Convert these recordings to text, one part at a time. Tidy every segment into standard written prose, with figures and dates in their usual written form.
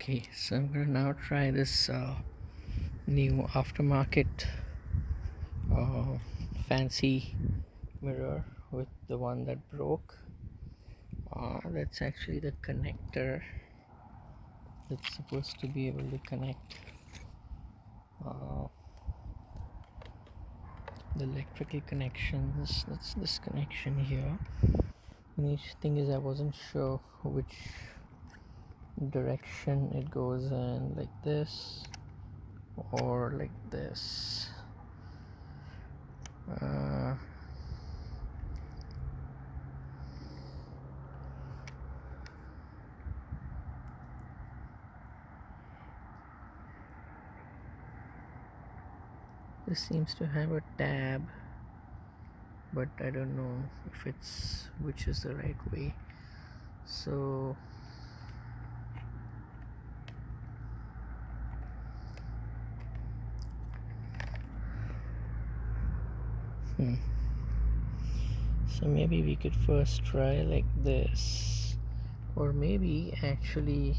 Okay, so I'm gonna now try this new aftermarket uh, fancy mirror with the one that broke. That's actually the connector that's supposed to be able to connect uh, the electrical connections. That's this connection here. And each thing is, I wasn't sure which direction it goes in, like this or like this. Uh, this seems to have a tab, but I don't know if it's which is the right way. So so maybe we could first try like this, or maybe actually,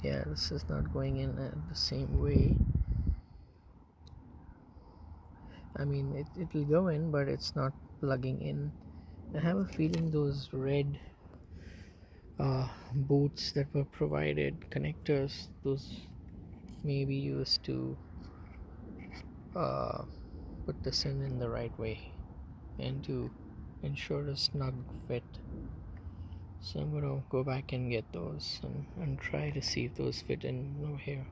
yeah, this is not going in the same way. I mean, it'll go in, but it's not plugging in. I have a feeling those red boots that were provided, connectors, those may be used to uh, put this in the right way and to ensure a snug fit. So I'm gonna go back and get those and try to see if those fit in over here.